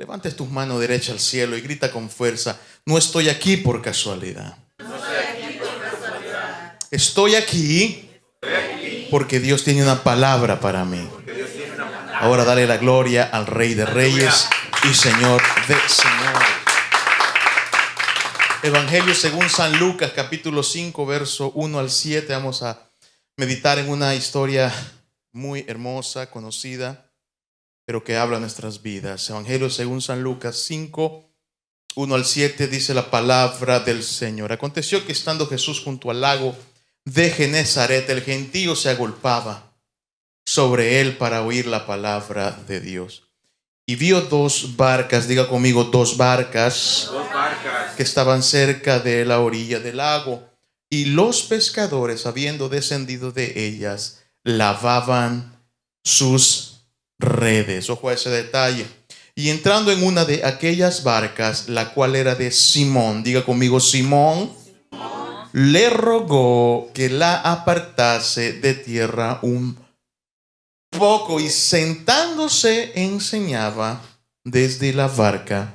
levantes tus manos derecha al cielo y grita con fuerza: no estoy aquí por casualidad. Estoy aquí porque Dios tiene una palabra para mí. Ahora dale la gloria al Rey de Reyes y Señor de Señores. Evangelio según San Lucas, capítulo 5, verso 1 al 7. Vamos a meditar en una historia muy hermosa, conocida, pero que habla nuestras vidas. Evangelio según San Lucas 5, 1 al 7, dice la palabra del Señor. Aconteció que estando Jesús junto al lago de Genezaret, el gentío se agolpaba sobre él para oír la palabra de Dios. Y vio dos barcas, diga conmigo, dos barcas que estaban cerca de la orilla del lago. Y los pescadores, habiendo descendido de ellas, lavaban sus redes. Ojo a ese detalle. Y entrando en una de aquellas barcas, la cual era de Simón, diga conmigo, Simón, le rogó que la apartase de tierra un poco, y sentándose enseñaba desde la barca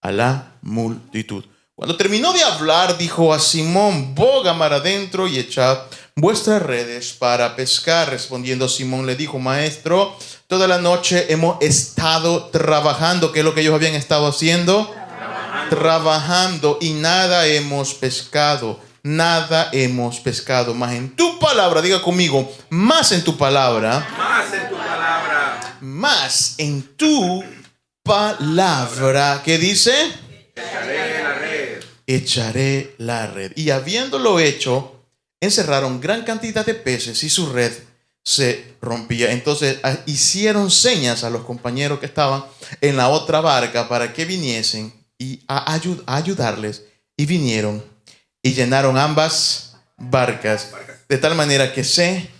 a la multitud. Cuando terminó de hablar, dijo a Simón: boga mar adentro y echad vuestras redes para pescar. Respondiendo Simón le dijo: Maestro, toda la noche hemos estado trabajando. ¿Qué es lo que ellos habían estado haciendo? Trabajando, y nada hemos pescado. Nada hemos pescado, más en tu palabra, diga conmigo, más en tu palabra, más en tu palabra, más en tu palabra, ¿qué dice? Echaré la red. Echaré la red. Y habiéndolo hecho, encerraron gran cantidad de peces y su red se rompía. Entonces hicieron señas a los compañeros que estaban en la otra barca para que viniesen y a ayudarles, y vinieron y llenaron ambas barcas de tal manera que se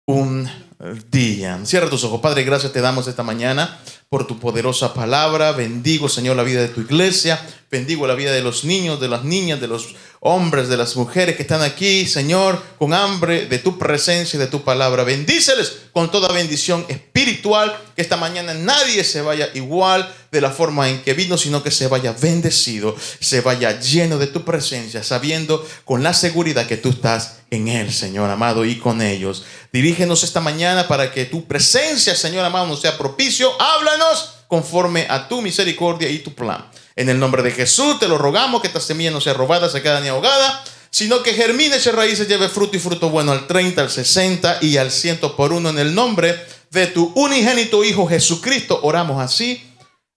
hundían. Cierra tus ojos. Padre, gracias te damos esta mañana por tu poderosa palabra. Bendigo, Señor, la vida de tu iglesia. Bendigo la vida de los niños, de las niñas, de los hombres, de las mujeres que están aquí, Señor, con hambre de tu presencia y de tu palabra. Bendíceles con toda bendición espiritual, que esta mañana nadie se vaya igual de la forma en que vino, sino que se vaya bendecido, se vaya lleno de tu presencia, sabiendo con la seguridad que tú estás en él, Señor amado, y con ellos. Dirígenos esta mañana para que tu presencia, Señor amado, nos sea propicio. Háblanos conforme a tu misericordia y tu plan. En el nombre de Jesús te lo rogamos, que esta semilla no sea robada, secada ni ahogada, sino que germine, eche raíces, lleve fruto, y fruto bueno al 30, al 60 y al 100 por uno. En el nombre de tu unigénito Hijo Jesucristo oramos así.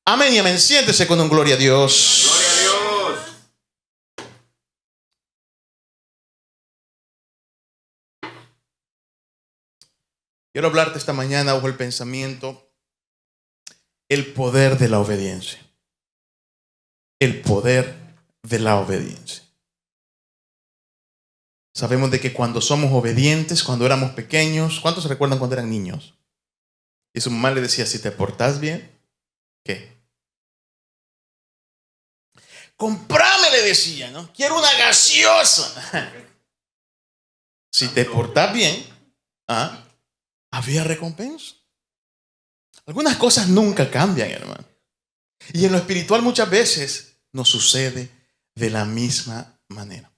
Amén y amén. Siéntese con un gloria a Dios. Gloria a Dios. Quiero hablarte esta mañana bajo el pensamiento: el poder de la obediencia. El poder de la obediencia. Sabemos de que cuando somos obedientes, cuando éramos pequeños, ¿cuántos se recuerdan cuando eran niños? Y su mamá le decía: si te portás bien, ¿qué? Comprame, le decía, ¿no? Quiero una gaseosa. Si te portás bien, había recompensa. Algunas cosas nunca cambian, hermano. Y en lo espiritual muchas veces nos sucede de la misma manera.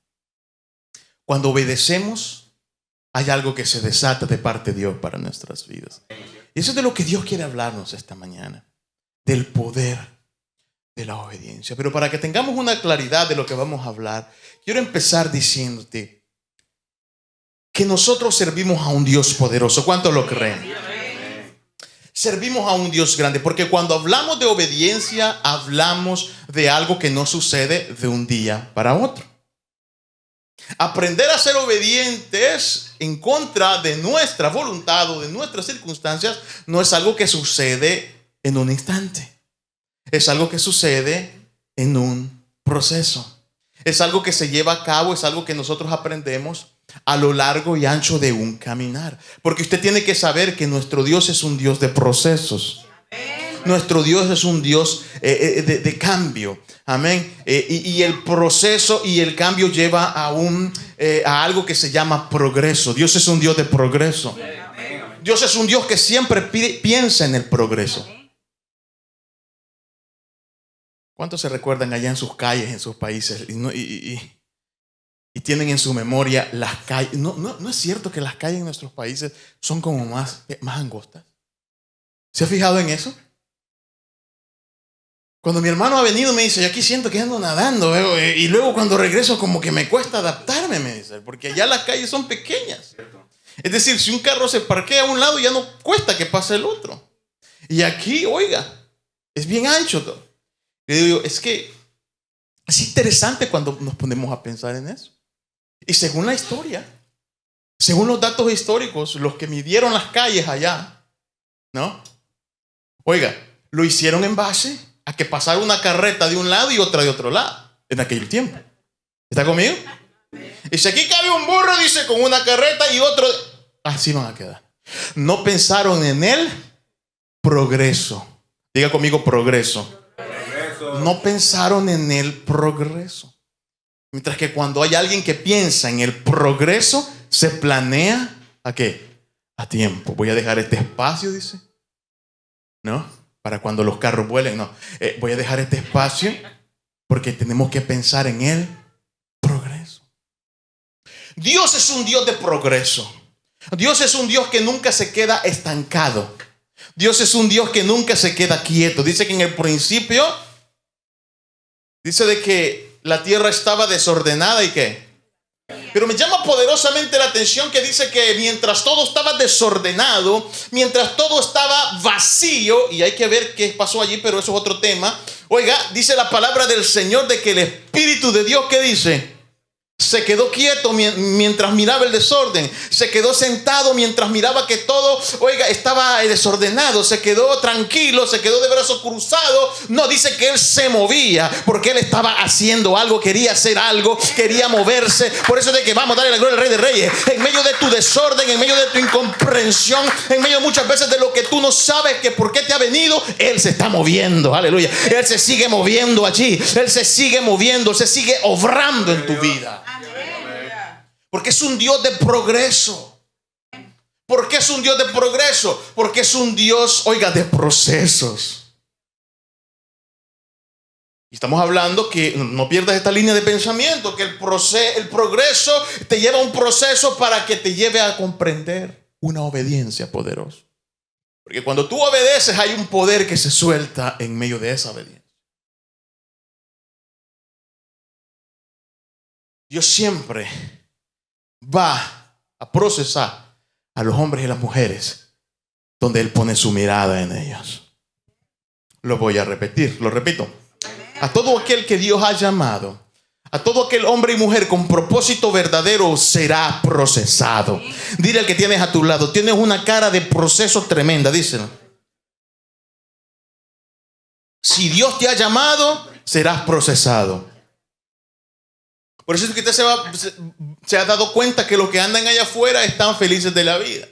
Cuando obedecemos, hay algo que se desata de parte de Dios para nuestras vidas. Y eso es de lo que Dios quiere hablarnos esta mañana, del poder de la obediencia. Pero para que tengamos una claridad de lo que vamos a hablar, quiero empezar diciéndote que nosotros servimos a un Dios poderoso. ¿Cuántos lo creen? Servimos a un Dios grande, porque cuando hablamos de obediencia, hablamos de algo que no sucede de un día para otro. Aprender a ser obedientes en contra de nuestra voluntad o de nuestras circunstancias no es algo que sucede en un instante. Es algo que sucede en un proceso. Es algo que se lleva a cabo, es algo que nosotros aprendemos a lo largo y ancho de un caminar. Porque usted tiene que saber que nuestro Dios es un Dios de procesos. Nuestro Dios es un Dios de cambio. Amén. Y el proceso y el cambio lleva a algo que se llama progreso. Dios es un Dios de progreso. Dios es un Dios que siempre piensa en el progreso. ¿Cuántos se recuerdan allá en sus calles, en sus países? Y tienen en su memoria las calles. No es cierto que las calles en nuestros países son como más angostas. ¿Se ha fijado en eso? Cuando mi hermano ha venido me dice, yo aquí siento que ando nadando, y luego cuando regreso como que me cuesta adaptarme, me dice, porque allá las calles son pequeñas. Es decir, si un carro se parquea a un lado ya no cuesta que pase el otro. Y aquí, oiga, es bien ancho todo. Le digo, es que es interesante cuando nos ponemos a pensar en eso. Y según la historia, según los datos históricos, los que midieron las calles allá, ¿no? Oiga, lo hicieron en base a que pasara una carreta de un lado y otra de otro lado en aquel tiempo. ¿Está conmigo? Y si aquí cabe un burro, dice, con una carreta y otro, así van a quedar. No pensaron en el progreso. Diga conmigo, progreso. No pensaron en el progreso. Mientras que cuando hay alguien que piensa en el progreso, se planea ¿a qué? A tiempo. Voy a dejar este espacio, dice, ¿no? Para cuando los carros vuelen, no. Voy a dejar este espacio porque tenemos que pensar en el progreso. Dios es un Dios de progreso. Dios es un Dios que nunca se queda estancado. Dios es un Dios que nunca se queda quieto. Dice que en el principio, dice de que la tierra estaba desordenada y ¿qué? Pero me llama poderosamente la atención que dice que mientras todo estaba desordenado, mientras todo estaba vacío, y hay que ver qué pasó allí, pero eso es otro tema. Oiga, dice la palabra del Señor de que el Espíritu de Dios, ¿qué dice? Se quedó quieto mientras miraba el desorden. Se quedó sentado mientras miraba que todo, oiga, estaba desordenado. Se quedó tranquilo, se quedó de brazos cruzados. No, dice que él se movía porque él estaba haciendo algo, quería hacer algo, quería moverse. Por eso es de que vamos a darle la gloria al Rey de Reyes. En medio de tu desorden, en medio de tu incomprensión, en medio muchas veces de lo que tú no sabes que por qué te ha venido, él se está moviendo. Aleluya. Él se sigue moviendo allí. Él se sigue moviendo, se sigue obrando en tu vida. Porque es un Dios de progreso. ¿Por qué es un Dios de progreso? Porque es un Dios, oiga, de procesos. Y estamos hablando que no pierdas esta línea de pensamiento, que el progreso te lleva a un proceso para que te lleve a comprender una obediencia poderosa. Porque cuando tú obedeces hay un poder que se suelta en medio de esa obediencia. Dios siempre va a procesar a los hombres y las mujeres donde Él pone su mirada en ellos. Lo voy a repetir, lo repito. A todo aquel que Dios ha llamado, a todo aquel hombre y mujer con propósito verdadero será procesado. Dile al que tienes a tu lado, tienes una cara de proceso tremenda, díselo. Si Dios te ha llamado, serás procesado. Por eso es que usted se ha dado cuenta que los que andan allá afuera están felices de la vida.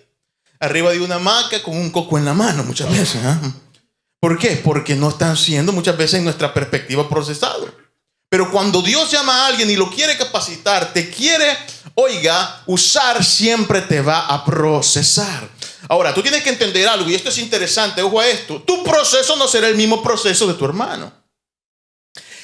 Arriba de una hamaca con un coco en la mano muchas veces. ¿Por qué? Porque no están siendo muchas veces en nuestra perspectiva procesados. Pero cuando Dios llama a alguien y lo quiere capacitar, te quiere, oiga, usar, siempre te va a procesar. Ahora, tú tienes que entender algo, y esto es interesante, ojo a esto. Tu proceso no será el mismo proceso de tu hermano.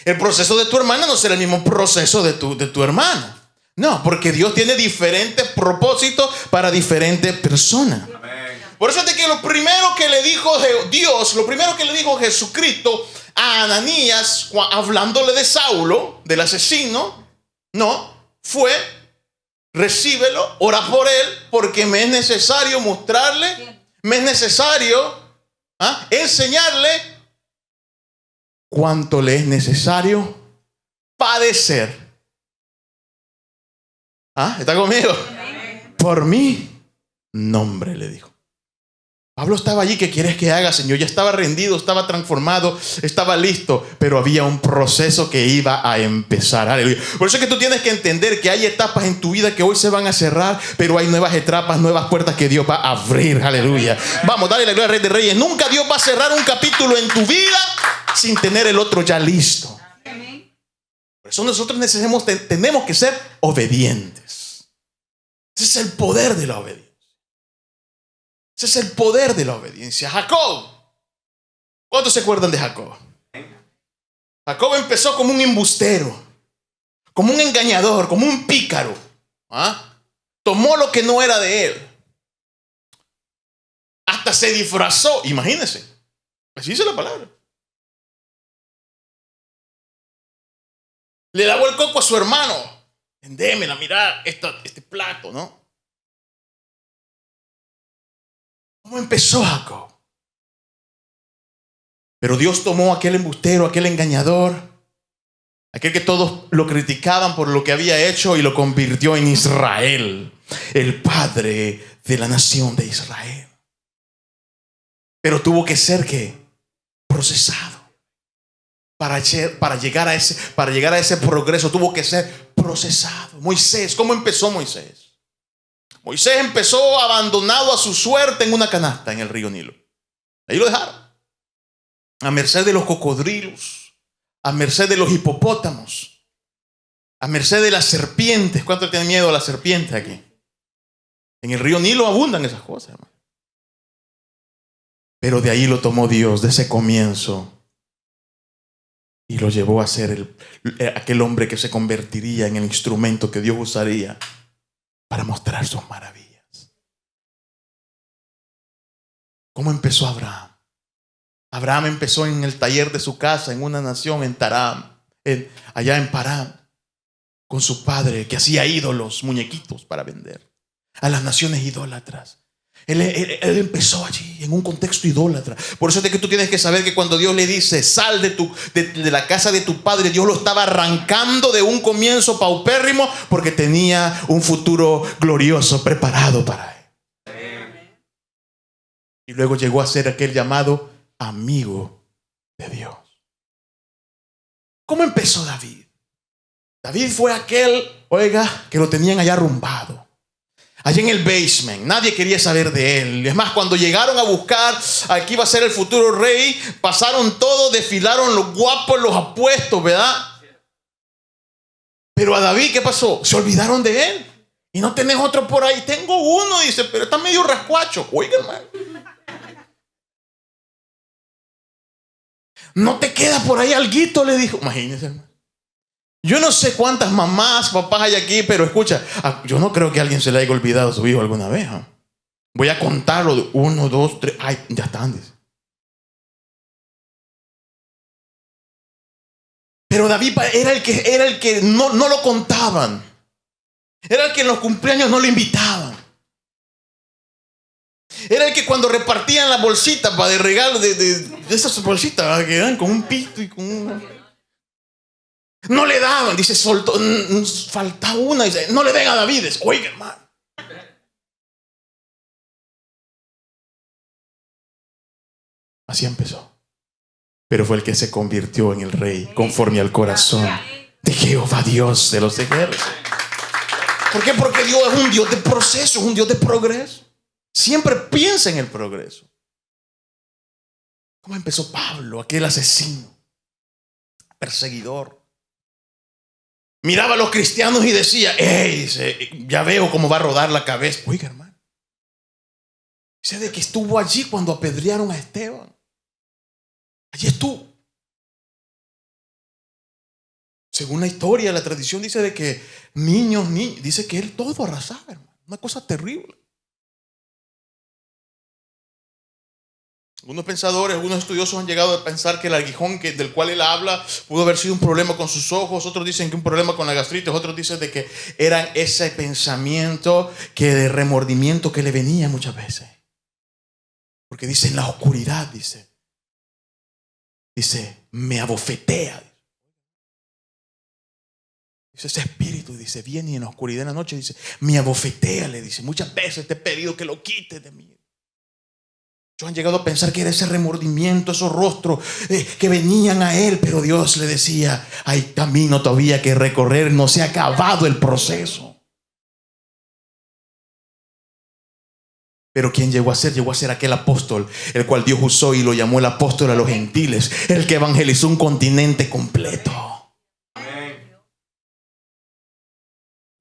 El proceso de tu hermana no será el mismo proceso de tu hermano. No, porque Dios tiene diferentes propósitos para diferentes personas. Amén. Por eso es que lo primero que le dijo Dios, lo primero que le dijo Jesucristo a Ananías, hablándole de Saulo, del asesino, no, fue: recíbelo, ora por él, porque me es necesario mostrarle, me es necesario enseñarle cuánto le es necesario padecer. ¿Está conmigo? Por mi nombre, le dijo. Pablo estaba allí. ¿Qué quieres que haga, Señor? Ya estaba rendido, estaba transformado, estaba listo, pero había un proceso que iba a empezar. Aleluya. Por eso es que tú tienes que entender que hay etapas en tu vida que hoy se van a cerrar, pero hay nuevas etapas, nuevas puertas que Dios va a abrir. Aleluya. Vamos, dale la gloria al Rey de Reyes. Nunca Dios va a cerrar un capítulo en tu vida sin tener el otro ya listo. Por eso nosotros tenemos que ser obedientes. Ese es el poder de la obediencia. Ese es el poder de la obediencia. Jacob. ¿Cuántos se acuerdan de Jacob? Jacob empezó como un embustero, como un engañador, como un pícaro. Tomó lo que no era de él. Hasta se disfrazó. Imagínense. Así dice la palabra. Le lavó el coco a su hermano. Démela, mirá este plato, ¿no? ¿Cómo empezó Jacob? Pero Dios tomó a aquel embustero, aquel engañador, aquel que todos lo criticaban por lo que había hecho, y lo convirtió en Israel, el padre de la nación de Israel. Pero tuvo que ser ¿qué? Procesado. Para llegar a ese progreso tuvo que ser procesado. Moisés, ¿cómo empezó Moisés? Moisés empezó abandonado a su suerte en una canasta en el río Nilo. Ahí lo dejaron. A merced de los cocodrilos, a merced de los hipopótamos, a merced de las serpientes. ¿Cuánto tienen miedo a las serpientes aquí? En el río Nilo abundan esas cosas, hermano. Pero de ahí lo tomó Dios, de ese comienzo, y lo llevó a ser aquel hombre que se convertiría en el instrumento que Dios usaría para mostrar sus maravillas. ¿Cómo empezó Abraham? Abraham empezó en el taller de su casa, en una nación, en Taram, allá en Parán, con su padre que hacía ídolos, muñequitos para vender a las naciones idólatras. Él empezó allí en un contexto idólatra. Por eso es de que tú tienes que saber que cuando Dios le dice sal de la casa de tu padre, Dios lo estaba arrancando de un comienzo paupérrimo, porque tenía un futuro glorioso preparado para él. Y luego llegó a ser aquel llamado amigo de Dios. ¿Cómo empezó David? David fue aquel, que lo tenían allá arrumbado, allá en el basement. Nadie quería saber de él. Es más, cuando llegaron a buscar a quién iba a ser el futuro rey, pasaron todo, desfilaron los guapos, los apuestos, ¿verdad? Pero a David, ¿qué pasó? Se olvidaron de él. Y no tenés otro por ahí. Tengo uno, dice, pero está medio rascuacho. Oiga, hermano, ¿no te queda por ahí alguito?, le dijo. Imagínense, hermano. Yo no sé cuántas mamás, papás hay aquí, pero escucha, yo no creo que a alguien se le haya olvidado a su hijo alguna vez. Voy a contarlo de 1, 2, 3. Ay, ya están. Dice. Pero David era el que no lo contaban. Era el que en los cumpleaños no lo invitaban. Era el que cuando repartían las bolsitas para de regalo de esas bolsitas que eran con un pito y con un... No le daban, dice, soltó, faltaba una, dice, no le den a David. Oiga, hermano. Así empezó. Pero fue el que se convirtió en el rey conforme al corazón de Jehová, Dios de los ejércitos. ¿Por qué? Porque Dios es un Dios de proceso, es un Dios de progreso. Siempre piensa en el progreso. ¿Cómo empezó Pablo, aquel asesino, perseguidor? Miraba a los cristianos y decía, dice, ya veo cómo va a rodar la cabeza. Oiga, hermano. Dice de que estuvo allí cuando apedrearon a Esteban. Allí estuvo. Según la historia, la tradición dice de que niños, dice que él todo arrasaba, hermano. Una cosa terrible. Algunos pensadores, algunos estudiosos han llegado a pensar que el aguijón del cual él habla pudo haber sido un problema con sus ojos. Otros dicen que un problema con la gastritis. Otros dicen de que eran ese pensamiento de remordimiento que le venía muchas veces. Porque dice en la oscuridad, dice, me abofetea. Dice ese espíritu, dice, viene y en la oscuridad en la noche, dice, me abofetea, le dice, muchas veces te he pedido que lo quites de mí. Han llegado a pensar que era ese remordimiento, esos rostros que venían a él, pero Dios le decía, hay camino todavía que recorrer, no se ha acabado el proceso. Pero ¿quién llegó a ser? Llegó a ser aquel apóstol, el cual Dios usó y lo llamó el apóstol a los gentiles, el que evangelizó un continente completo.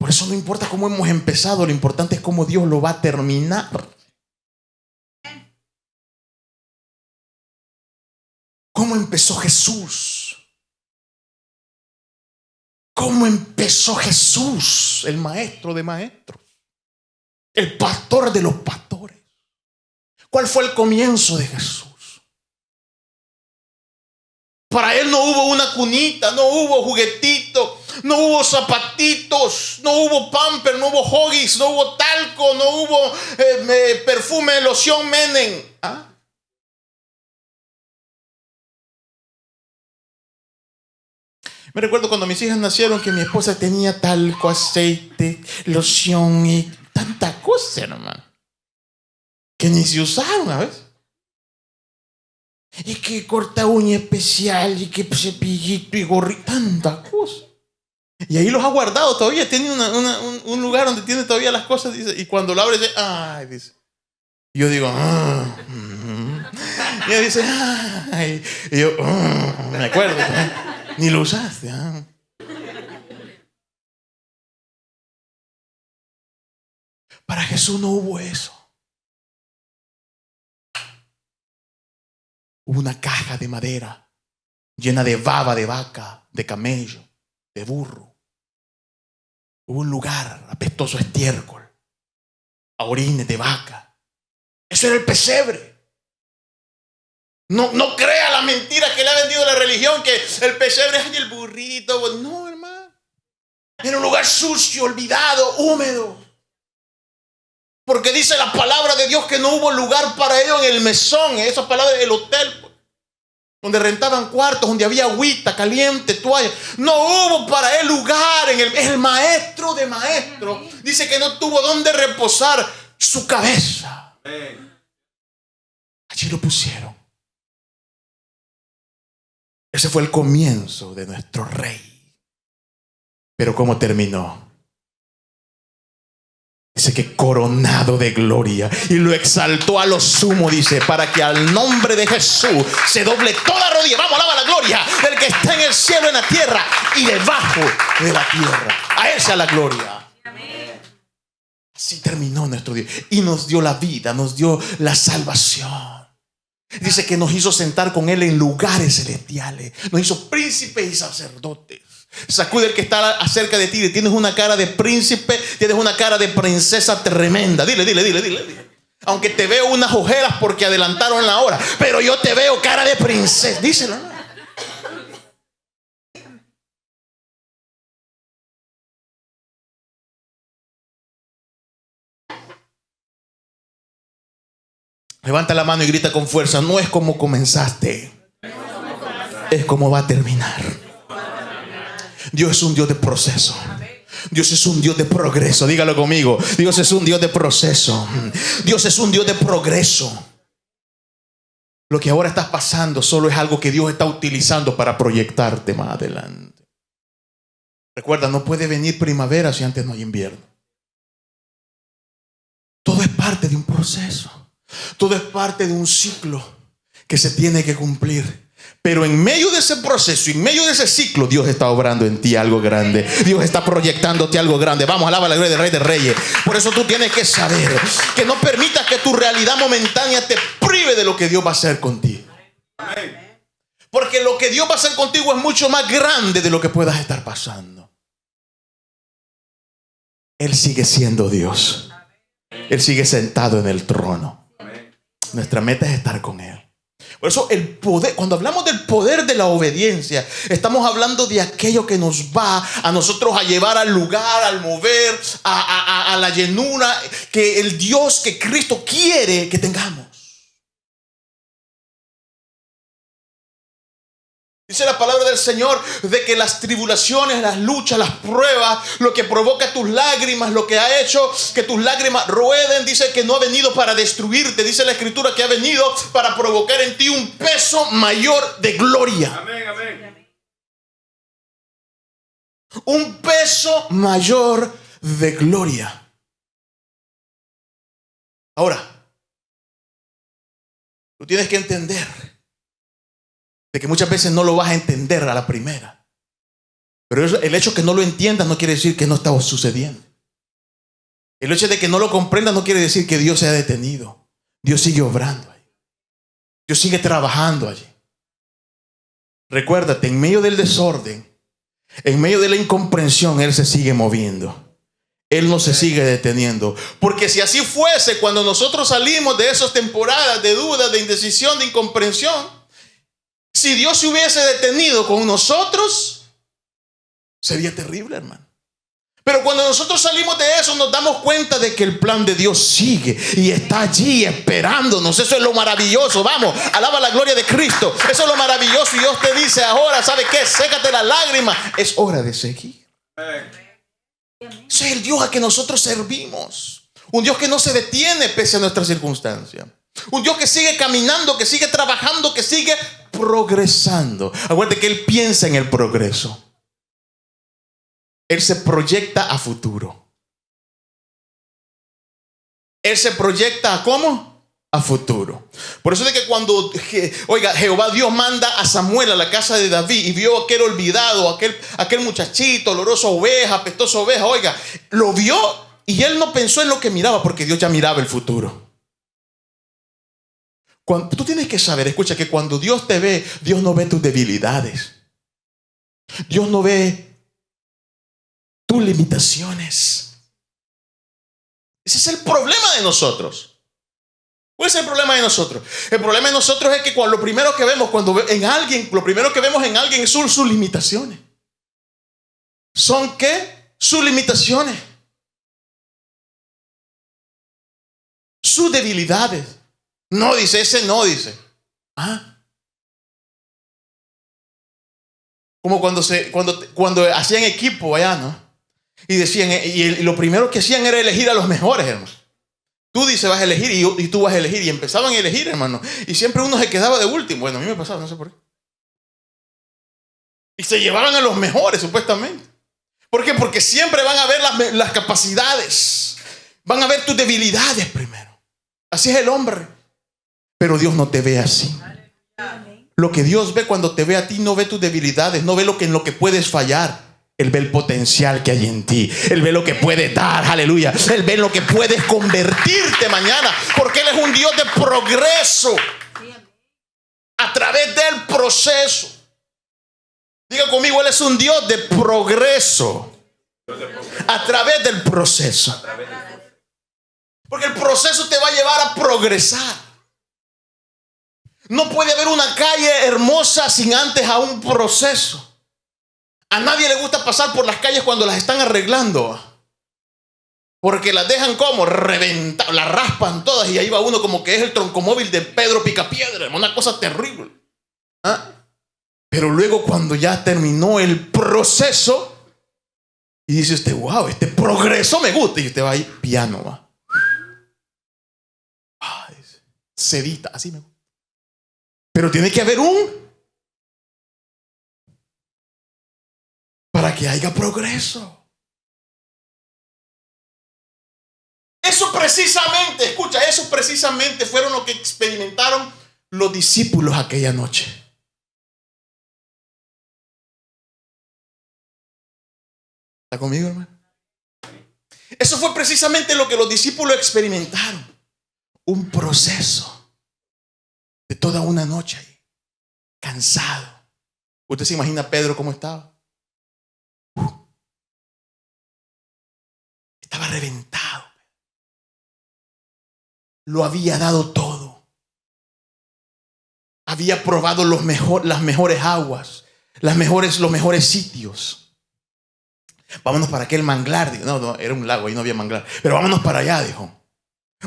Por eso no importa cómo hemos empezado, lo importante es cómo Dios lo va a terminar. ¿Cómo empezó Jesús? cómo empezó Jesús, el maestro de maestros, el pastor de los pastores. ¿Cuál fue el comienzo de Jesús? Para él no hubo una cunita, no hubo juguetito, no hubo zapatitos, no hubo pamper, no hubo Huggies, no hubo talco, no hubo perfume, loción Menen. ¿Ah? Me recuerdo cuando mis hijas nacieron que mi esposa tenía talco, aceite, loción y tanta cosa, hermano, que ni se usaron a veces. Y que corta uña especial, y que cepillito y gorrito, tanta cosa. Y ahí los ha guardado todavía, tiene un lugar donde tiene todavía las cosas, dice, y cuando lo abre dice, ay, dice. Y yo digo, y ella dice, ay, y yo, me acuerdo, ni lo usaste. Para Jesús no hubo eso. Hubo una caja de madera llena de baba de vaca, de camello, de burro. Hubo un lugar apestoso a estiércol, a orines de vaca. Eso era el pesebre. No crea la mentira que le ha vendido la religión, que el pesebre es el burrito. No, hermano. Era un lugar sucio, olvidado, húmedo. Porque dice la palabra de Dios que no hubo lugar para ellos en el mesón, en esas palabras del hotel, donde rentaban cuartos, donde había agüita caliente, toalla. No hubo para él lugar en el maestro de maestros. Dice que no tuvo donde reposar su cabeza. Allí lo pusieron. Ese fue el comienzo de nuestro rey. Pero ¿cómo terminó? Dice que coronado de gloria, y lo exaltó a lo sumo, dice, para que al nombre de Jesús se doble toda rodilla. Vamos, alaba la gloria del que está en el cielo, en la tierra y debajo de la tierra. A él sea la gloria. Así terminó nuestro Dios. Y nos dio la vida, nos dio la salvación. Dice que nos hizo sentar con él en lugares celestiales. Nos hizo príncipes y sacerdotes. Sacude el que está acerca de ti. Tienes una cara de príncipe, tienes una cara de princesa tremenda. Dile. Aunque te veo unas ojeras porque adelantaron la hora, pero yo te veo cara de princesa. Díselo, ¿no? Levanta la mano y grita con fuerza. No es como comenzaste, es como va a terminar. Dios es un Dios de proceso. Dios es un Dios de progreso. Dígalo conmigo. Dios es un Dios de proceso. Dios es un Dios de progreso. Lo que ahora estás pasando solo es algo que Dios está utilizando para proyectarte más adelante. Recuerda, no puede venir primavera si antes no hay invierno. Todo es parte de un proceso. Todo es parte de un ciclo que se tiene que cumplir. Pero en medio de ese proceso, en medio de ese ciclo, Dios está obrando en ti algo grande. Dios está proyectándote algo grande. Vamos, alaba la gloria del Rey de Reyes. Por eso tú tienes que saber que no permitas que tu realidad momentánea te prive de lo que Dios va a hacer contigo. Porque lo que Dios va a hacer contigo es mucho más grande de lo que puedas estar pasando. Él sigue siendo Dios. Él sigue sentado en el trono. Nuestra meta es estar con Él. Por eso el poder, cuando hablamos del poder de la obediencia, estamos hablando de aquello que nos va a nosotros a llevar al lugar, al mover, a la llenura que el Dios, que Cristo quiere que tengamos. Dice la palabra del Señor de que las tribulaciones, las luchas, las pruebas, lo que provoca tus lágrimas, lo que ha hecho que tus lágrimas rueden, dice que no ha venido para destruirte. Dice la Escritura que ha venido para provocar en ti un peso mayor de gloria. Amén, amén. Un peso mayor de gloria. Ahora, tú tienes que entender de que muchas veces no lo vas a entender a la primera. Pero el hecho de que no lo entiendas no quiere decir que no está sucediendo. El hecho de que no lo comprendas no quiere decir que Dios se ha detenido. Dios sigue obrando ahí. Dios sigue trabajando allí. Recuérdate, en medio del desorden, En medio de la incomprensión, Él se sigue moviendo. Él no se sigue deteniendo. Porque si así fuese, cuando nosotros salimos de esas temporadas de duda, de indecisión, de incomprensión, si Dios se hubiese detenido con nosotros, sería terrible, hermano. Pero cuando nosotros salimos de eso, nos damos cuenta de que el plan de Dios sigue y está allí esperándonos. Eso es lo maravilloso. Vamos, alaba la gloria de Cristo. Eso es lo maravilloso. Y Dios te dice ahora, ¿sabe qué? Sécate las lágrimas. Es hora de seguir. Ese es el Dios a que nosotros servimos. Un Dios que no se detiene pese a nuestras circunstancias. Un Dios que sigue caminando, que sigue trabajando, que sigue progresando. Acuérdate que Él piensa en el progreso. Él se proyecta a futuro. Él se proyecta a ¿cómo? A futuro. Por eso es que cuando, Jehová Dios manda a Samuel a la casa de David y vio a aquel olvidado, aquel muchachito, olorosa oveja, apestosa oveja, lo vio y él no pensó en lo que miraba porque Dios ya miraba el futuro. Tú tienes que saber, escucha, que cuando Dios te ve, Dios no ve tus debilidades. Dios no ve tus limitaciones. Ese es el problema de nosotros. ¿Cuál es el problema de nosotros? El problema de nosotros es que lo primero que vemos en alguien son sus limitaciones. ¿Son qué? Sus limitaciones. Sus debilidades. No dice, ese no dice. Como cuando hacían equipo allá, ¿no? Y decían, y lo primero que hacían era elegir a los mejores, hermano. Tú dices, vas a elegir y tú vas a elegir. Y empezaban a elegir, hermano. Y siempre uno se quedaba de último. Bueno, a mí me pasaba, no sé por qué. Y se llevaban a los mejores, supuestamente. ¿Por qué? Porque siempre van a ver las capacidades. Van a ver tus debilidades primero. Así es el hombre. Pero Dios no te ve así. Lo que Dios ve cuando te ve a ti, no ve tus debilidades, no ve en lo que puedes fallar. Él ve el potencial que hay en ti. Él ve lo que puedes dar, aleluya. Él ve lo que puedes convertirte mañana, porque Él es un Dios de progreso. A través del proceso. Diga conmigo, Él es un Dios de progreso. A través del proceso. Porque el proceso te va a llevar a progresar. No puede haber una calle hermosa sin antes a un proceso. A nadie le gusta pasar por las calles cuando las están arreglando. Porque las dejan como reventadas, las raspan todas y ahí va uno como que es el troncomóvil de Pedro Picapiedra. Una cosa terrible. Pero luego cuando ya terminó el proceso y dice usted, wow, este progreso me gusta. Y usted va ahí, piano va. Sedita, así me gusta. Pero tiene que haber para que haya progreso. Eso precisamente fueron lo que experimentaron los discípulos aquella noche. ¿Está conmigo, hermano? Eso fue precisamente lo que los discípulos experimentaron. Un proceso de toda una noche ahí, cansado. ¿Usted se imagina a Pedro cómo estaba? Estaba reventado. Lo había dado todo. Había probado las mejores aguas, los mejores sitios. Vámonos para aquel manglar. No, era un lago, ahí no había manglar. Pero vámonos para allá, dijo.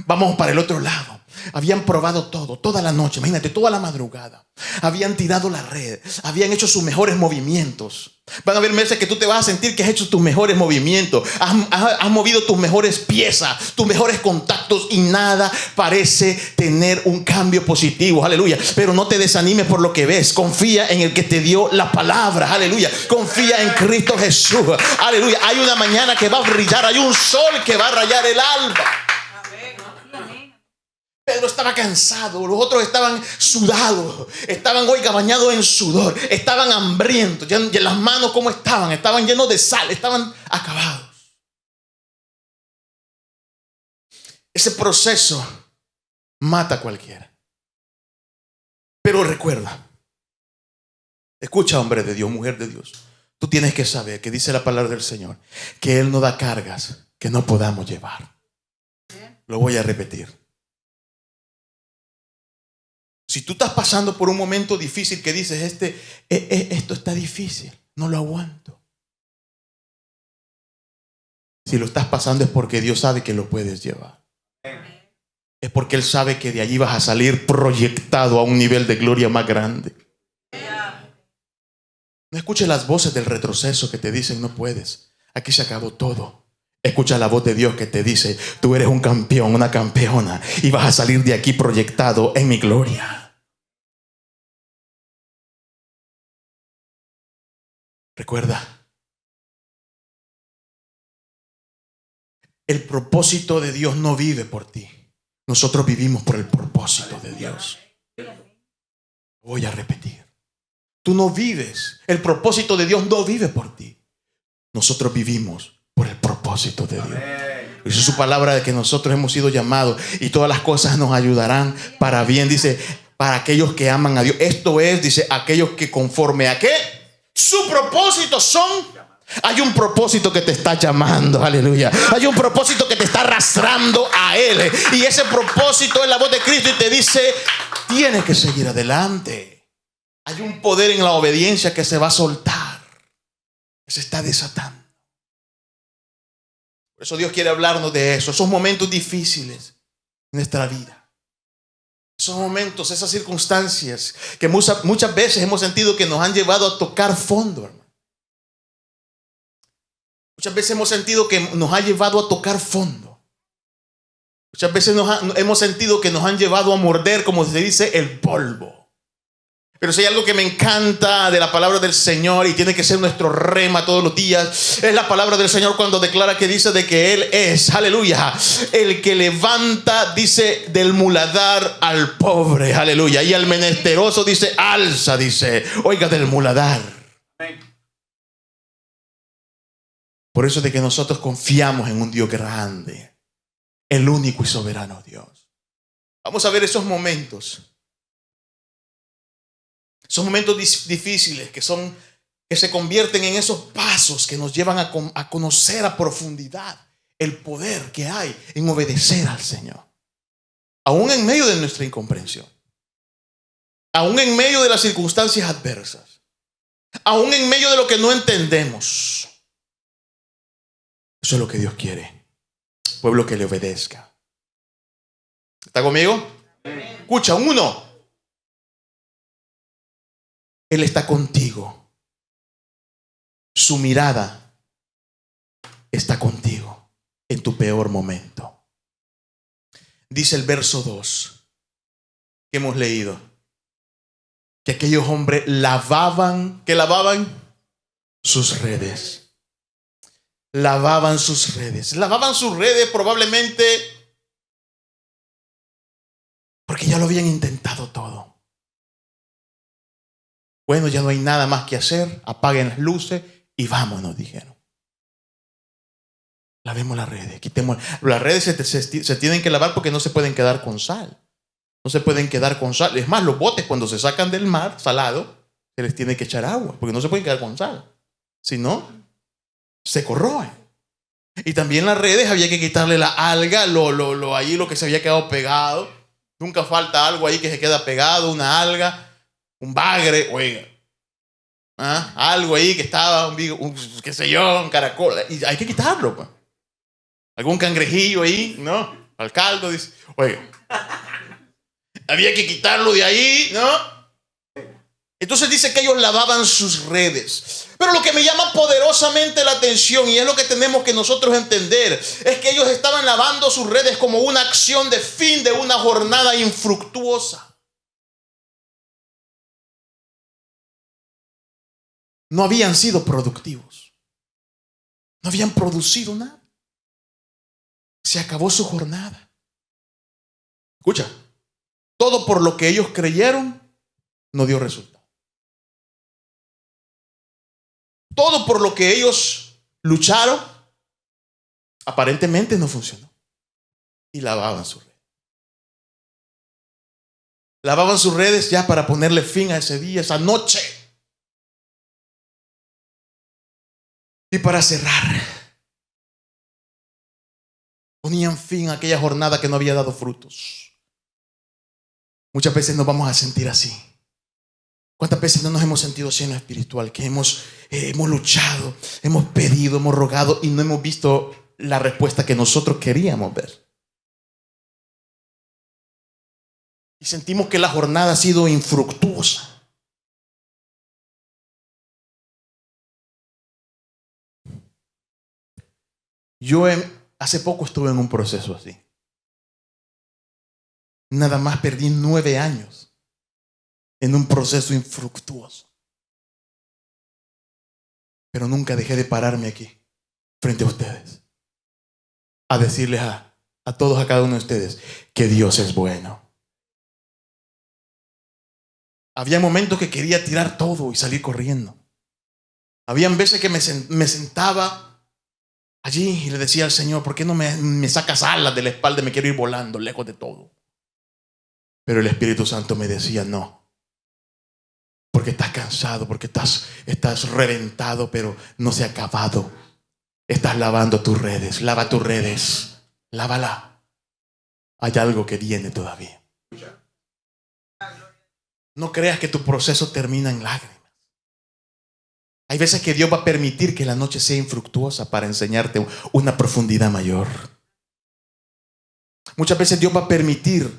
Vamos para el otro lado. Habían probado todo, toda la noche, imagínate, toda la madrugada. Habían tirado la red, habían hecho sus mejores movimientos. Van a haber meses que tú te vas a sentir que has hecho tus mejores movimientos, has movido tus mejores piezas, tus mejores contactos y nada parece tener un cambio positivo, aleluya. Pero no te desanimes por lo que ves, confía en el que te dio la palabra, aleluya. Confía en Cristo Jesús, aleluya. Hay una mañana que va a brillar, hay un sol que va a rayar el alba. Pedro estaba cansado, los otros estaban sudados, estaban bañados en sudor, estaban hambrientos, ya las manos como estaban llenos de sal, estaban acabados. Ese proceso mata a cualquiera. Pero recuerda, escucha, hombre de Dios, mujer de Dios, Tú tienes que saber que dice la palabra del Señor que Él no da cargas que no podamos llevar. Lo voy a repetir. Si tú estás pasando por un momento difícil que dices, esto está difícil, no lo aguanto. Si lo estás pasando es porque Dios sabe que lo puedes llevar. Es porque Él sabe que de allí vas a salir proyectado a un nivel de gloria más grande. No escuches las voces del retroceso que te dicen no puedes. Aquí se acabó todo. Escucha la voz de Dios que te dice, tú eres un campeón, una campeona, y vas a salir de aquí proyectado en mi gloria. Recuerda, el propósito de Dios no vive por ti. Nosotros vivimos por el propósito de Dios. Voy a repetir. Tú no vives. El propósito de Dios no vive por ti. Nosotros vivimos por el propósito de Dios. Esa es su palabra de que nosotros hemos sido llamados y todas las cosas nos ayudarán para bien. Dice, para aquellos que aman a Dios. Esto es, dice, aquellos que conforme a qué su propósito son. Hay un propósito que te está llamando, aleluya. Hay un propósito que te está arrastrando a Él. Y ese propósito es la voz de Cristo y te dice, tienes que seguir adelante. Hay un poder en la obediencia que se va a soltar, que se está desatando. Por eso Dios quiere hablarnos de eso. Esos momentos difíciles en nuestra vida. Esos momentos, esas circunstancias que muchas veces hemos sentido que nos han llevado a tocar fondo, hermano. Muchas veces hemos sentido que nos ha llevado a tocar fondo. Muchas veces hemos sentido que nos han llevado a morder, como se dice, el polvo. Pero si hay algo que me encanta de la palabra del Señor y tiene que ser nuestro rema todos los días, es la palabra del Señor cuando declara que dice de que Él es, aleluya, el que levanta, dice, del muladar al pobre, aleluya, y al menesteroso dice, alza, dice, oiga, del muladar. Por eso es de que nosotros confiamos en un Dios grande, el único y soberano Dios. Vamos a ver esos momentos. Son momentos difíciles que se convierten en esos pasos que nos llevan a conocer a profundidad el poder que hay en obedecer al Señor. Aún en medio de nuestra incomprensión. Aún en medio de las circunstancias adversas. Aún en medio de lo que no entendemos. Eso es lo que Dios quiere. Pueblo que le obedezca. ¿Está conmigo? Escucha, uno. Él está contigo. Su mirada está contigo en tu peor momento. Dice el verso 2 que hemos leído. Que aquellos hombres lavaban. ¿Qué lavaban? Sus redes. Lavaban sus redes. Lavaban sus redes probablemente porque ya lo habían intentado todo. Bueno, ya no hay nada más que hacer. Apaguen las luces y vámonos, dijeron. Lavemos las redes. Quitemos. Las redes se tienen que lavar porque no se pueden quedar con sal. No se pueden quedar con sal. Es más, los botes cuando se sacan del mar salado, se les tiene que echar agua porque no se pueden quedar con sal. Si no, se corroen. Y también las redes había que quitarle la alga, ahí lo que se había quedado pegado. Nunca falta algo ahí que se queda pegado, una alga, un bagre, oiga. Algo ahí que estaba, qué sé yo, un caracol. Y hay que quitarlo, pues. Algún cangrejillo ahí, ¿no? Al caldo, dice, oiga. Había que quitarlo de ahí, ¿no? Entonces dice que ellos lavaban sus redes. Pero lo que me llama poderosamente la atención, y es lo que tenemos que nosotros entender, es que ellos estaban lavando sus redes como una acción de fin de una jornada infructuosa. No habían sido productivos. No habían producido nada. Se acabó su jornada. Escucha, todo por lo que ellos creyeron no dio resultado. Todo por lo que ellos lucharon, aparentemente no funcionó. Y lavaban sus redes. Lavaban sus redes ya para ponerle fin a ese día, esa noche. Y para cerrar, ponían fin a aquella jornada que no había dado frutos. Muchas veces nos vamos a sentir así. ¿Cuántas veces no nos hemos sentido así en lo espiritual? Que hemos luchado, hemos pedido, hemos rogado y no hemos visto la respuesta que nosotros queríamos ver. Y sentimos que la jornada ha sido infructuosa. Yo hace poco estuve en un proceso así. Nada más perdí 9 años en un proceso infructuoso. Pero nunca dejé de pararme aquí, frente a ustedes, a decirles a todos, a cada uno de ustedes, que Dios es bueno. Había momentos que quería tirar todo y salir corriendo. Habían veces que me sentaba allí y le decía al Señor, ¿por qué no me sacas alas de la espalda? Me quiero ir volando, lejos de todo. Pero el Espíritu Santo me decía, no. Porque estás cansado, porque estás reventado, pero no se ha acabado. Estás lavando tus redes. Lava tus redes. Lávala. Hay algo que viene todavía. No creas que tu proceso termina en lágrimas. Hay veces que Dios va a permitir que la noche sea infructuosa para enseñarte una profundidad mayor. Muchas veces Dios va a permitir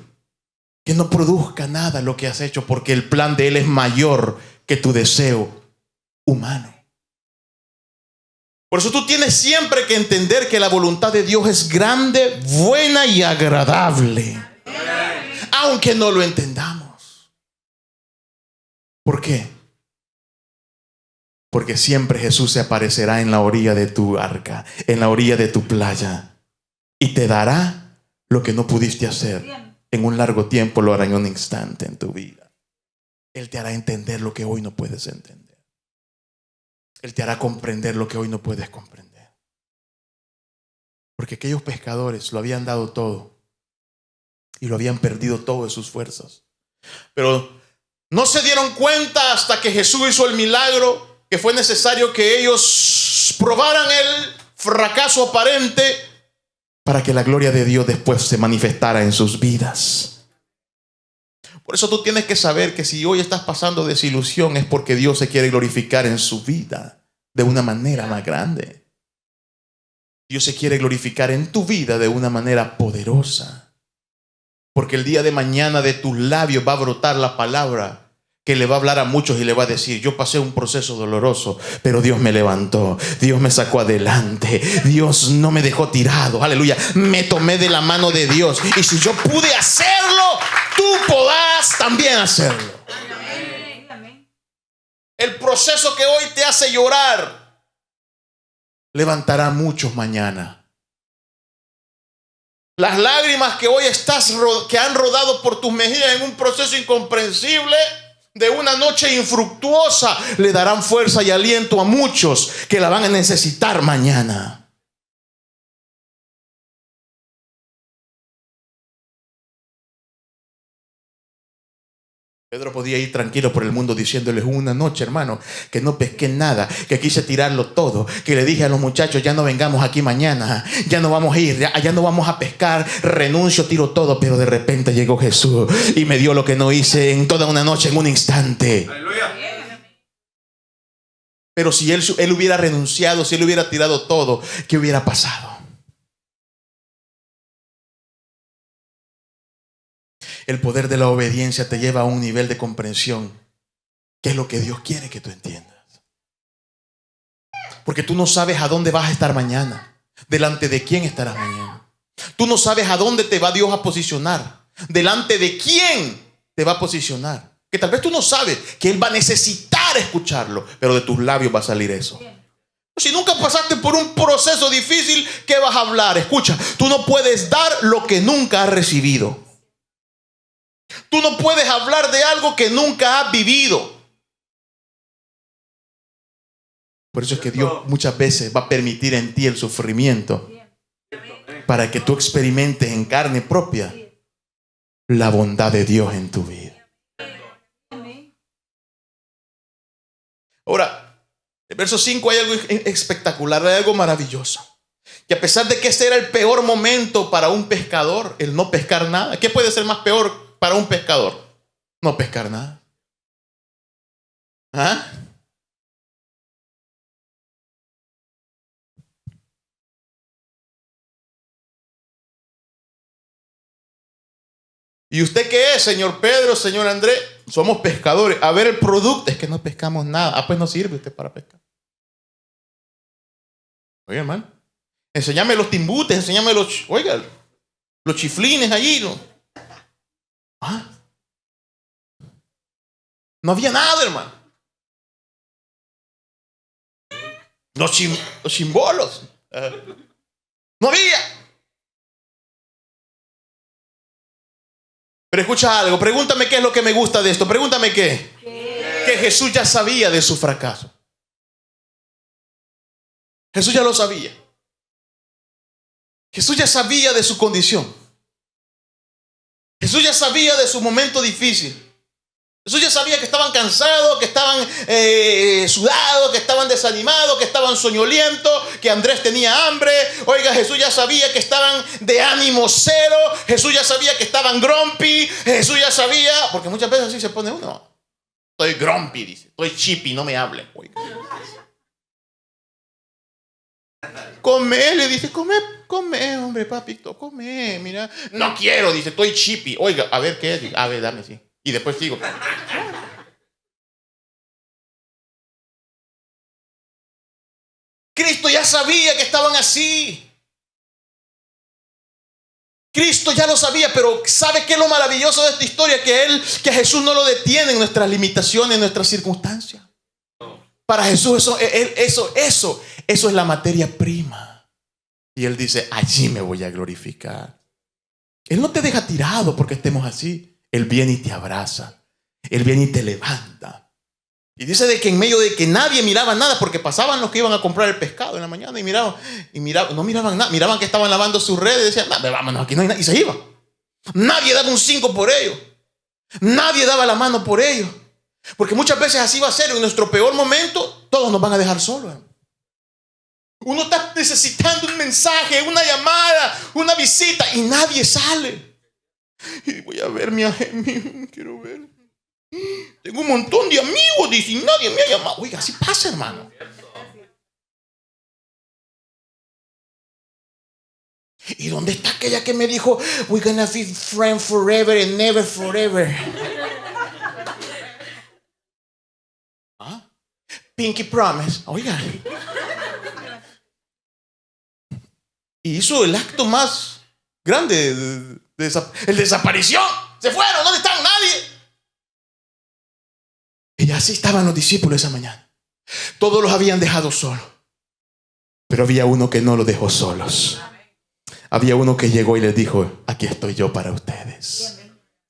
que no produzca nada lo que has hecho, porque el plan de Él es mayor que tu deseo humano. Por eso tú tienes siempre que entender que la voluntad de Dios es grande, buena y agradable, aunque no lo entendamos. ¿Por qué? Porque siempre Jesús se aparecerá en la orilla de tu arca, en la orilla de tu playa, y te dará lo que no pudiste hacer en un largo tiempo, lo hará en un instante en tu vida. Él te hará entender lo que hoy no puedes entender. Él te hará comprender lo que hoy no puedes comprender. Porque aquellos pescadores lo habían dado todo y lo habían perdido todo de sus fuerzas. Pero no se dieron cuenta hasta que Jesús hizo el milagro, que fue necesario que ellos probaran el fracaso aparente para que la gloria de Dios después se manifestara en sus vidas. Por eso tú tienes que saber que si hoy estás pasando desilusión es porque Dios se quiere glorificar en su vida de una manera más grande. Dios se quiere glorificar en tu vida de una manera poderosa. Porque el día de mañana de tus labios va a brotar la palabra que le va a hablar a muchos y le va a decir, yo pasé un proceso doloroso, pero Dios me levantó, Dios me sacó adelante, Dios no me dejó tirado, aleluya, me tomé de la mano de Dios, y si yo pude hacerlo, tú podrás también hacerlo. El proceso que hoy te hace llorar levantará a muchos mañana. Las lágrimas que hoy que han rodado por tus mejillas en un proceso incomprensible de una noche infructuosa le darán fuerza y aliento a muchos que la van a necesitar mañana. Pedro podía ir tranquilo por el mundo diciéndoles una noche, hermano, que no pesqué nada, que quise tirarlo todo, que le dije a los muchachos, ya no vengamos aquí mañana, ya no vamos a ir, ya no vamos a pescar, renuncio, tiro todo. Pero de repente llegó Jesús y me dio lo que no hice en toda una noche, en un instante. Aleluya. Pero si él hubiera renunciado, si él hubiera tirado todo, ¿qué hubiera pasado? El poder de la obediencia te lleva a un nivel de comprensión, que es lo que Dios quiere que tú entiendas. Porque tú no sabes a dónde vas a estar mañana, delante de quién estarás mañana. Tú no sabes a dónde te va Dios a posicionar, delante de quién te va a posicionar. Que tal vez tú no sabes que Él va a necesitar escucharlo, pero de tus labios va a salir eso. Si nunca pasaste por un proceso difícil, ¿qué vas a hablar? Escucha, tú no puedes dar lo que nunca has recibido. Tú no puedes hablar de algo que nunca has vivido. Por eso es que Dios muchas veces va a permitir en ti el sufrimiento para que tú experimentes en carne propia la bondad de Dios en tu vida. Ahora, El verso 5 hay algo espectacular, hay algo maravilloso. Que a pesar de que ese era el peor momento para un pescador, el no pescar nada. ¿Qué puede ser más peor para un pescador? No pescar nada. ¿Ah? ¿Y usted qué es, señor Pedro, señor Andrés? Somos pescadores. A ver el producto. Es que no pescamos nada. Ah, pues no sirve usted para pescar. Oiga, hermano. Enséñame los timbutes, enséñame los chiflines allí, ¿no? ¿Ah? No había nada, hermano. Los chimbolos. No había. Pero escucha algo, pregúntame qué es lo que me gusta de esto. Pregúntame qué. Que Jesús ya sabía de su fracaso. Jesús ya lo sabía. Jesús ya sabía de su condición. Jesús ya sabía de su momento difícil. Jesús ya sabía que estaban cansados, que estaban sudados, que estaban desanimados, que estaban soñolientos, que Andrés tenía hambre. Oiga, Jesús ya sabía que estaban de ánimo cero. Jesús ya sabía que estaban grumpy. Jesús ya sabía, porque muchas veces así se pone uno. Estoy grumpy, dice. Estoy chippy, no me hablen. Oiga. Come, le dice, come, hombre, papito, come, mira. No quiero, dice, estoy chippy. Oiga, a ver qué es. A ver, dame, sí. Y después sigo. Cristo ya sabía que estaban así. Cristo ya lo sabía, pero ¿sabe qué es lo maravilloso de esta historia? Que Jesús no lo detiene en nuestras limitaciones, en nuestras circunstancias. Para Jesús eso es la materia prima. Y Él dice, allí me voy a glorificar. Él no te deja tirado porque estemos así. Él viene y te abraza. Él viene y te levanta. Y dice de que en medio de que nadie miraba nada, porque pasaban los que iban a comprar el pescado en la mañana y miraban, no miraban nada, miraban que estaban lavando sus redes y decían, vámonos, aquí no hay nada, y se iban. Nadie daba un 5 por ellos. Nadie daba la mano por ellos. Porque muchas veces así va a ser. En nuestro peor momento, todos nos van a dejar solos. Uno está necesitando un mensaje, una llamada, una visita y nadie sale. Y voy a ver quiero ver. Tengo un montón de amigos, dice, y nadie me ha llamado. Oiga, así pasa, hermano. ¿Y dónde está aquella que me dijo, we're gonna be friends forever and never forever? ¿Ah? Pinky Promise. Oiga. Y hizo el acto más grande el desaparición. Se fueron, ¿dónde están? Nadie. Y así estaban los discípulos esa mañana. Todos los habían dejado solos. Pero había uno que no los dejó solos. Había uno que llegó y les dijo, aquí estoy yo para ustedes.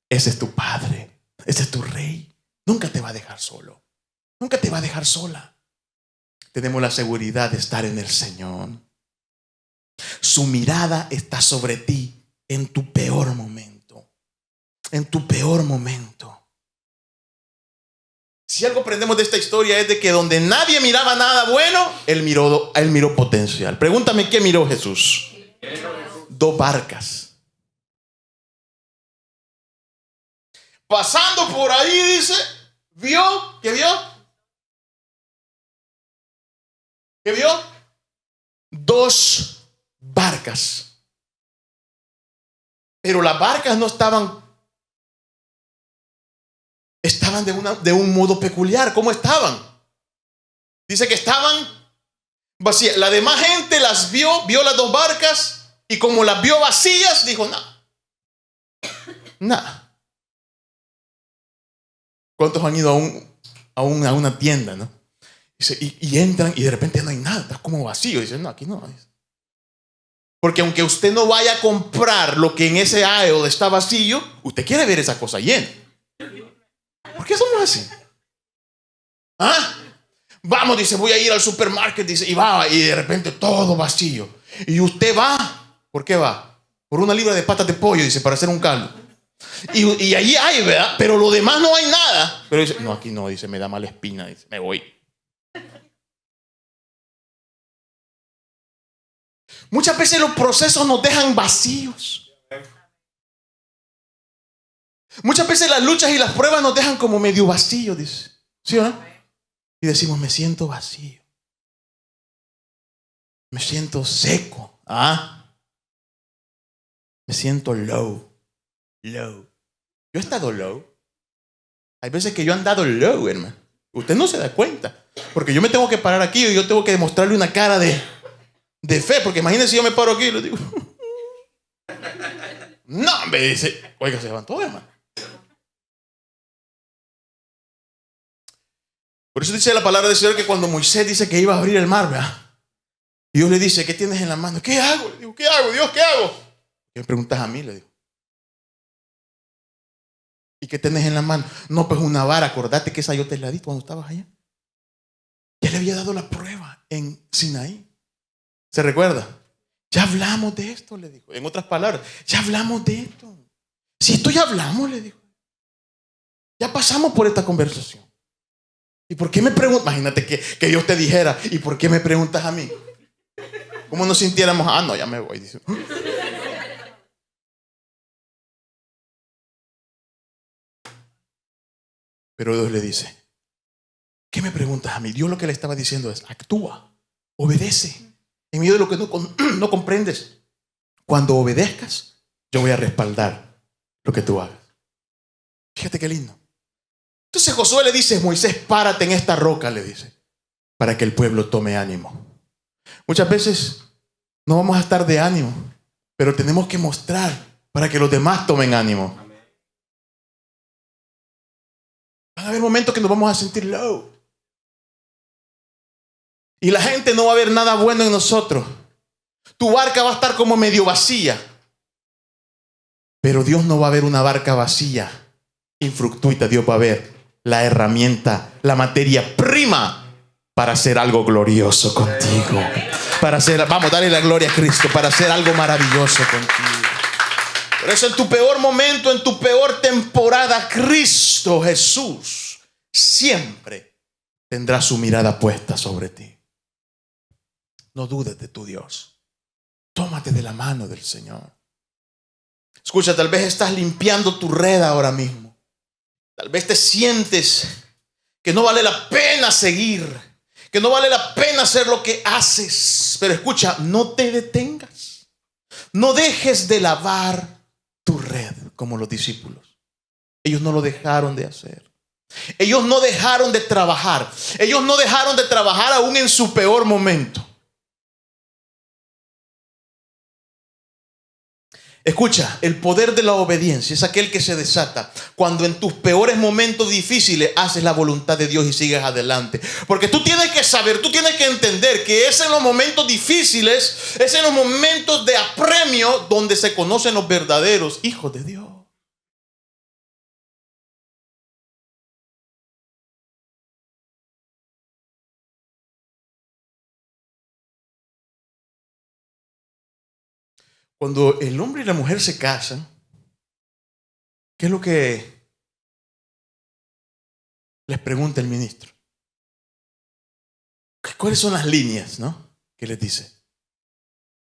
Ese es tu Padre. Ese es tu Rey. Nunca te va a dejar solo. Nunca te va a dejar sola. Tenemos la seguridad de estar en el Señor. Su mirada está sobre ti en tu peor momento. En tu peor momento. Si algo aprendemos de esta historia es de que donde nadie miraba nada bueno, él miró potencial. Pregúntame qué miró Jesús. 2 barcas. Pasando por ahí, dice, ¿qué vio? ¿Qué vio? 2 barcas. Pero las barcas no estaban de un modo peculiar. ¿Cómo estaban? Dice que estaban vacías. La demás gente las vio las 2 barcas. Y como las vio vacías, dijo, nada. ¿Cuántos han ido a una tienda, no? Y entran y de repente no hay nada, está como vacío. Dicen, no, aquí no hay. Porque aunque usted no vaya a comprar lo que en ese aisle está vacío, usted quiere ver esa cosa llena. ¿Por qué somos así? Vamos, dice, voy a ir al supermercado, dice, y va, y de repente todo vacío. Y usted va. ¿Por qué va? Por 1 libra de patas de pollo, dice, para hacer un caldo. Y allí hay, ¿verdad? Pero lo demás no hay nada. Pero dice, no, aquí no, dice, me da mala espina, dice, me voy. Muchas veces los procesos nos dejan vacíos. Muchas veces las luchas y las pruebas nos dejan como medio vacíos, dice. ¿Sí o no? Y decimos, me siento vacío. Me siento seco. Me siento low. Yo he estado low. Hay veces que yo he andado low, hermano. Usted no se da cuenta. Porque yo me tengo que parar aquí y yo tengo que demostrarle una cara de fe. Porque imagínense si yo me paro aquí y le digo, no, me dice, oiga, se levantó, hermano. Por eso dice la palabra del Señor que cuando Moisés dice que iba a abrir el mar, ¿verdad? Y Dios le dice, ¿qué tienes en la mano? ¿Qué hago? Le digo, ¿qué hago, Dios? ¿Qué hago? ¿Qué me preguntas a mí? Le digo. ¿Y qué tenés en la mano? No, pues una vara. Acordate que esa yo te la di cuando estabas allá. Ya le había dado la prueba en Sinaí. ¿Se recuerda? Ya hablamos de esto, le dijo. En otras palabras, ya hablamos de esto. Si esto ya hablamos, le dijo. Ya pasamos por esta conversación. ¿Y por qué me preguntas? Imagínate que Dios te dijera, ¿y por qué me preguntas a mí? ¿Cómo nos sintiéramos? No, ya me voy. Dice. Pero Dios le dice, ¿qué me preguntas a mí? Dios lo que le estaba diciendo es, actúa, obedece. En medio de lo que no comprendes. Cuando obedezcas, yo voy a respaldar lo que tú hagas. Fíjate qué lindo. Entonces Josué le dice, Moisés, párate en esta roca, le dice, para que el pueblo tome ánimo. Muchas veces no vamos a estar de ánimo, pero tenemos que mostrar para que los demás tomen ánimo. Van a haber momentos que nos vamos a sentir low. Y la gente no va a ver nada bueno en nosotros. Tu barca va a estar como medio vacía. Pero Dios no va a ver una barca vacía, infructuosa. Dios va a ver la herramienta, la materia prima para hacer algo glorioso contigo. Para hacer, vamos, dale la gloria a Cristo, para hacer algo maravilloso contigo. Por eso en tu peor momento, en tu peor temporada, Cristo Jesús siempre tendrá su mirada puesta sobre ti. No dudes de tu Dios. Tómate de la mano del Señor. Escucha, tal vez estás limpiando tu red ahora mismo. Tal vez te sientes que no vale la pena seguir, que no vale la pena hacer lo que haces. Pero escucha, no te detengas. No dejes de lavar tu red como los discípulos. Ellos no lo dejaron de hacer. Ellos no dejaron de trabajar. Ellos no dejaron de trabajar aún en su peor momento. Escucha, el poder de la obediencia es aquel que se desata cuando en tus peores momentos difíciles haces la voluntad de Dios y sigues adelante. Porque tú tienes que saber, tú tienes que entender que es en los momentos difíciles, es en los momentos de apremio donde se conocen los verdaderos hijos de Dios. Cuando el hombre y la mujer se casan, ¿qué es lo que les pregunta el ministro? ¿Cuáles son las líneas, no? ¿Qué les dice?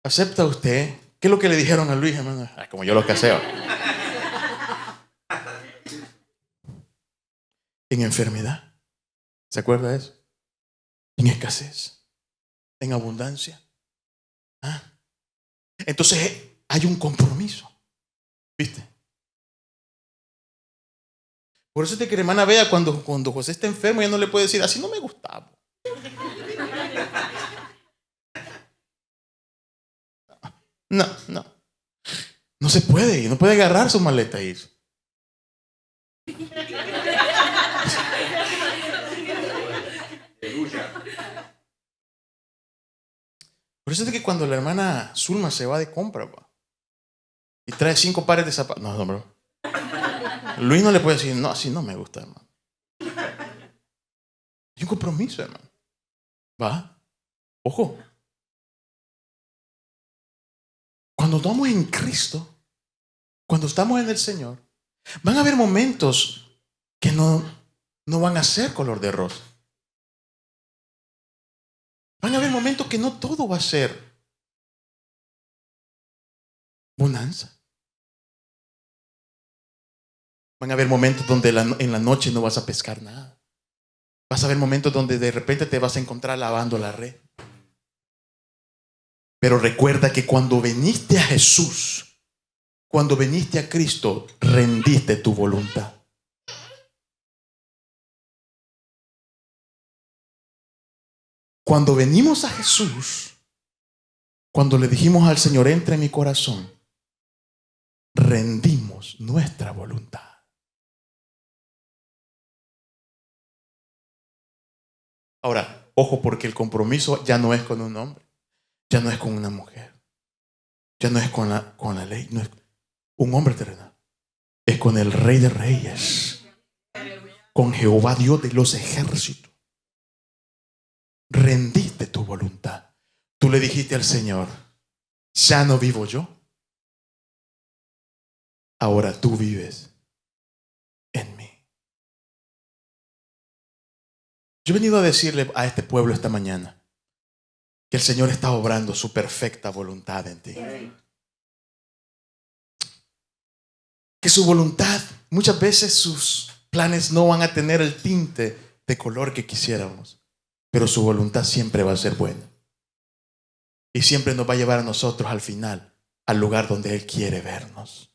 ¿Acepta usted? ¿Qué es lo que le dijeron a Luis, hermano? Como yo lo caseo. En enfermedad. ¿Se acuerda de eso? En escasez. En abundancia. Entonces hay un compromiso. ¿Viste? Por eso es que hermana vea cuando José está enfermo, ella no le puede decir, así no me gustaba. No. No se puede, no puede agarrar su maleta y irse. Por eso es que cuando la hermana Zulma se va de compra y trae 5 pares de zapatos, no, bro. Luis no le puede decir, no, así no me gusta, hermano. Hay un compromiso, hermano. ¿Va? Ojo. Cuando estamos en Cristo, cuando estamos en el Señor, van a haber momentos que no van a ser color de rosa. Van a haber momentos que no todo va a ser bonanza. Van a haber momentos donde en la noche no vas a pescar nada. Vas a haber momentos donde de repente te vas a encontrar lavando la red. Pero recuerda que cuando viniste a Jesús, cuando viniste a Cristo, rendiste tu voluntad. Cuando venimos a Jesús, cuando le dijimos al Señor, entra en mi corazón, rendimos nuestra voluntad. Ahora, ojo, porque el compromiso ya no es con un hombre, ya no es con una mujer, ya no es con la ley, no es un hombre terrenal, es con el Rey de Reyes, con Jehová Dios de los ejércitos. Rendiste tu voluntad. Tú le dijiste al Señor, ya no vivo yo, ahora tú vives en mí. Yo he venido a decirle a este pueblo esta mañana que el Señor está obrando su perfecta voluntad en ti. Que su voluntad, muchas veces sus planes no van a tener el tinte de color que quisiéramos, pero su voluntad siempre va a ser buena. Y siempre nos va a llevar a nosotros al final, al lugar donde Él quiere vernos.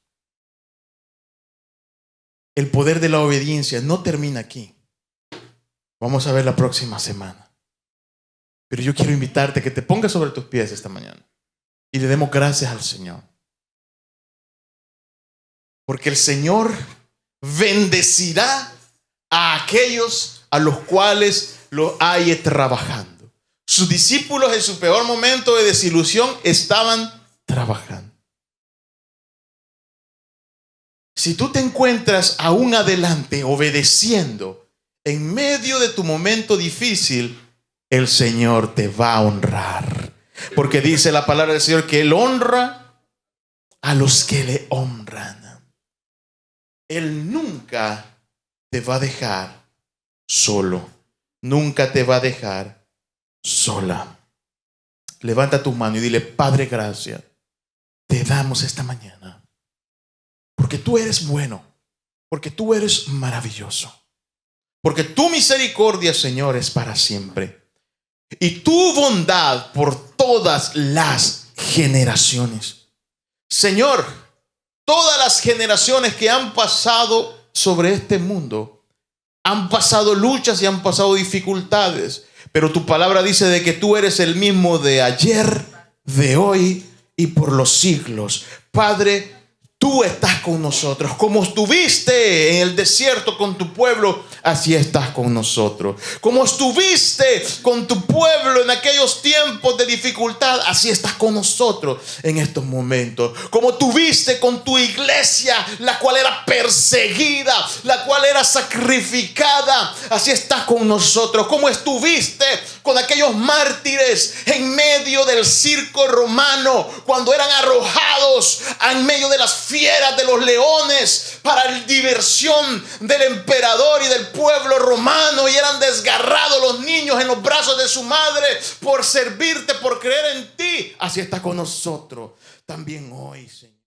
El poder de la obediencia no termina aquí. Vamos a ver la próxima semana. Pero yo quiero invitarte a que te pongas sobre tus pies esta mañana y le demos gracias al Señor. Porque el Señor bendecirá a aquellos a los cuales lo hay trabajando. Sus discípulos en su peor momento de desilusión estaban trabajando. Si tú te encuentras aún adelante obedeciendo en medio de tu momento difícil, el Señor te va a honrar. Porque dice la palabra del Señor que Él honra a los que le honran. Él nunca te va a dejar solo. Nunca te va a dejar sola. Levanta tu mano y dile, Padre, gracias. Te damos esta mañana. Porque tú eres bueno. Porque tú eres maravilloso. Porque tu misericordia, Señor, es para siempre. Y tu bondad por todas las generaciones. Señor, todas las generaciones que han pasado sobre este mundo han pasado luchas y han pasado dificultades. Pero tu palabra dice de que tú eres el mismo de ayer, de hoy y por los siglos. Padre, tú estás con nosotros. Como estuviste en el desierto con tu pueblo, así estás con nosotros. Como estuviste con tu pueblo en aquellos tiempos de dificultad, así estás con nosotros en estos momentos. Como tuviste con tu iglesia, la cual era perseguida, la cual era sacrificada, así estás con nosotros. Como estuviste con aquellos mártires en medio del circo romano, cuando eran arrojados en medio de las fieras de los leones para la diversión del emperador y del pueblo romano, y eran desgarrados los niños en los brazos de su madre por servirte, por creer en ti. Así está con nosotros también hoy, Señor.